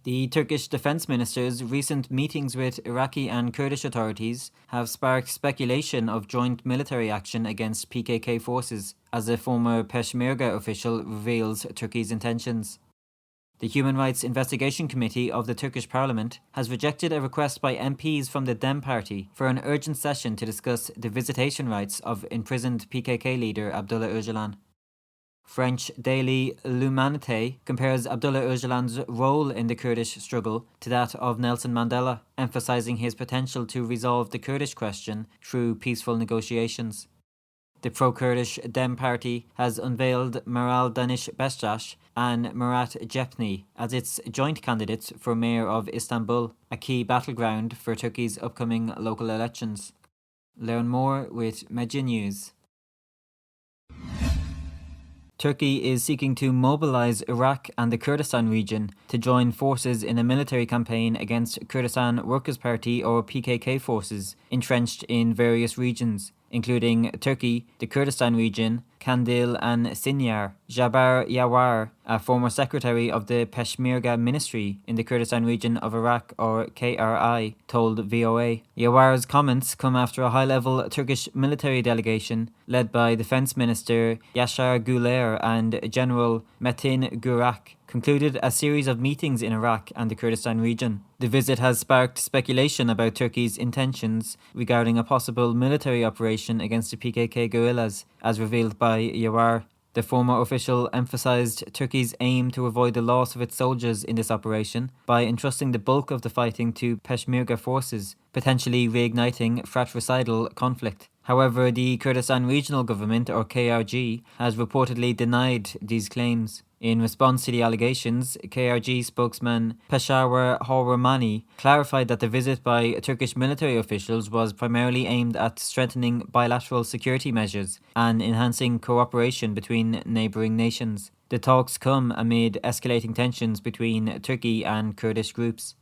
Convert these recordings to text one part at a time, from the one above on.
The Turkish defence minister's recent meetings with Iraqi and Kurdish authorities have sparked speculation of joint military action against PKK forces, as a former Peshmerga official reveals Turkey's intentions. The Human Rights Investigation Committee of the Turkish Parliament has rejected a request by MPs from the DEM Party for an urgent session to discuss the visitation rights of imprisoned PKK leader Abdullah Öcalan. French daily L'Humanité compares Abdullah Öcalan's role in the Kurdish struggle to that of Nelson Mandela, emphasising his potential to resolve the Kurdish question through peaceful negotiations. The pro-Kurdish DEM Party has unveiled Meral Danish Beşiktaş and Murat Cepni as its joint candidates for Mayor of Istanbul, a key battleground for Turkey's upcoming local elections. Learn more with Medya News. Turkey is seeking to mobilise Iraq and the Kurdistan region to join forces in a military campaign against Kurdistan Workers' Party or PKK forces entrenched in various regions, including Turkey, the Kurdistan region, Kandil and Sinjar. Jabar Yawar, a former secretary of the Peshmerga ministry in the Kurdistan region of Iraq or KRI, told VOA. Yawar's comments come after a high-level Turkish military delegation led by Defence Minister Yaşar Güler and General Metin Gurak concluded a series of meetings in Iraq and the Kurdistan region. The visit has sparked speculation about Turkey's intentions regarding a possible military operation against the PKK guerrillas, as revealed by Yawar. The former official emphasised Turkey's aim to avoid the loss of its soldiers in this operation by entrusting the bulk of the fighting to Peshmerga forces, potentially reigniting fratricidal conflict. However, the Kurdistan Regional Government, or KRG, has reportedly denied these claims. In response to the allegations, KRG spokesman Peshawar Hawremani clarified that the visit by Turkish military officials was primarily aimed at strengthening bilateral security measures and enhancing cooperation between neighbouring nations. The talks come amid escalating tensions between Turkey and Kurdish groups.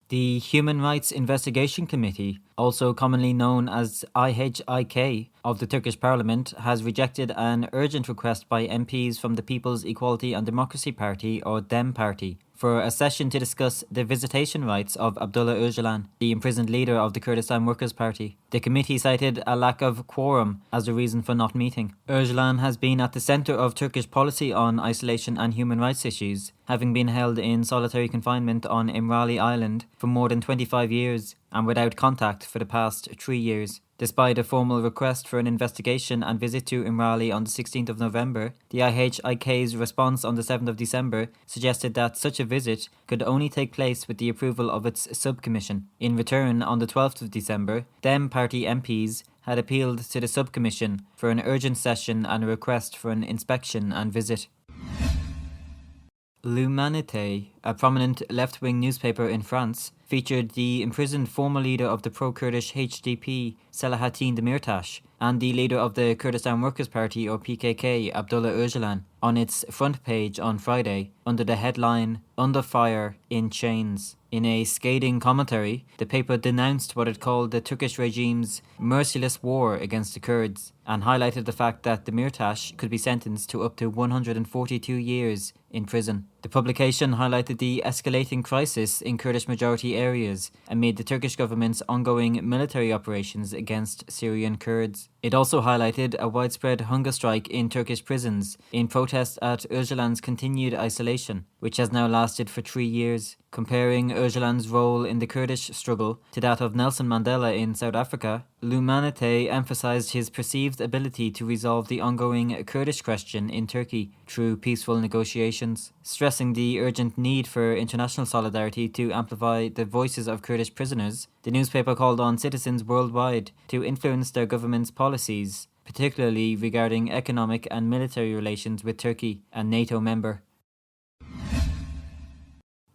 The Human Rights Investigation Committee, also commonly known as IHIK, of the Turkish Parliament has rejected an urgent request by MPs from the People's Equality and Democracy Party, or DEM Party, for a session to discuss the visitation rights of Abdullah Öcalan, the imprisoned leader of the Kurdistan Workers' Party. The committee cited a lack of quorum as the reason for not meeting. Öcalan has been at the centre of Turkish policy on isolation and human rights issues, having been held in solitary confinement on Imrali Island for more than 25 years and without contact for the past 3 years. Despite a formal request for an investigation and visit to Imrali on the 16th of November, the IHIK's response on the 7th of December suggested that such a visit could only take place with the approval of its subcommission. In return, on the 12th of December, DEM Party MPs had appealed to the subcommission for an urgent session and a request for an inspection and visit. L'Humanité, a prominent left-wing newspaper in France, featured the imprisoned former leader of the pro-Kurdish HDP, Selahattin Demirtas, and the leader of the Kurdistan Workers' Party, or PKK, Abdullah Öcalan, on its front page on Friday under the headline, "Under Fire, in Chains." In a scathing commentary, the paper denounced what it called the Turkish regime's merciless war against the Kurds and highlighted the fact that Demirtas could be sentenced to up to 142 years in prison. The publication highlighted the escalating crisis in Kurdish majority areas amid the Turkish government's ongoing military operations against Syrian Kurds. It also highlighted a widespread hunger strike in Turkish prisons in protest at Öcalan's continued isolation, which has now lasted for 3 years. Comparing Öcalan's role in the Kurdish struggle to that of Nelson Mandela in South Africa, L'Humanité emphasised his perceived ability to resolve the ongoing Kurdish question in Turkey through peaceful negotiations, stressing the urgent need for international solidarity to amplify the voices of Kurdish prisoners. The newspaper called on citizens worldwide to influence their government's policies, particularly regarding economic and military relations with Turkey, a NATO member.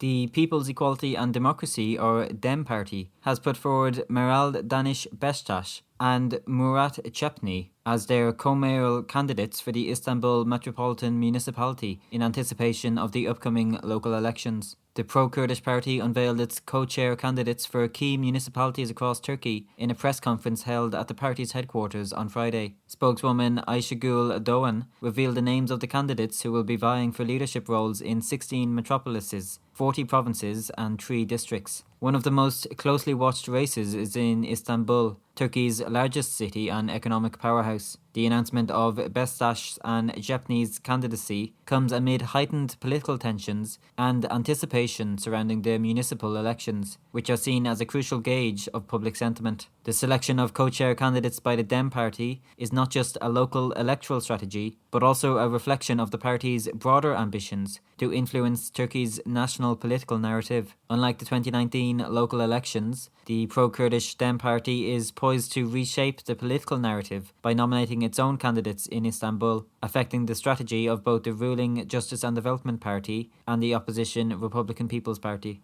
The People's Equality and Democracy, or DEM Party, has put forward Meral Danish Beşiktaş and Murat Chepni as their co-mayoral candidates for the Istanbul Metropolitan Municipality in anticipation of the upcoming local elections. The pro-Kurdish party unveiled its co-chair candidates for key municipalities across Turkey in a press conference held at the party's headquarters on Friday. Spokeswoman Ayşegül Doğan revealed the names of the candidates who will be vying for leadership roles in 16 metropolises, 40 provinces and 3 districts. One of the most closely watched races is in Istanbul, Turkey's largest city and economic powerhouse. The announcement of Beşiktaş and Chepni's candidacy comes amid heightened political tensions and anticipation surrounding the municipal elections, which are seen as a crucial gauge of public sentiment. The selection of co-chair candidates by the DEM Party is not just a local electoral strategy, but also a reflection of the party's broader ambitions to influence Turkey's national political narrative. Unlike the 2019 local elections, the pro-Kurdish DEM Party is poised to reshape the political narrative by nominating its own candidates in Istanbul, affecting the strategy of both the ruling Justice and Development Party and the opposition Republican People's Party.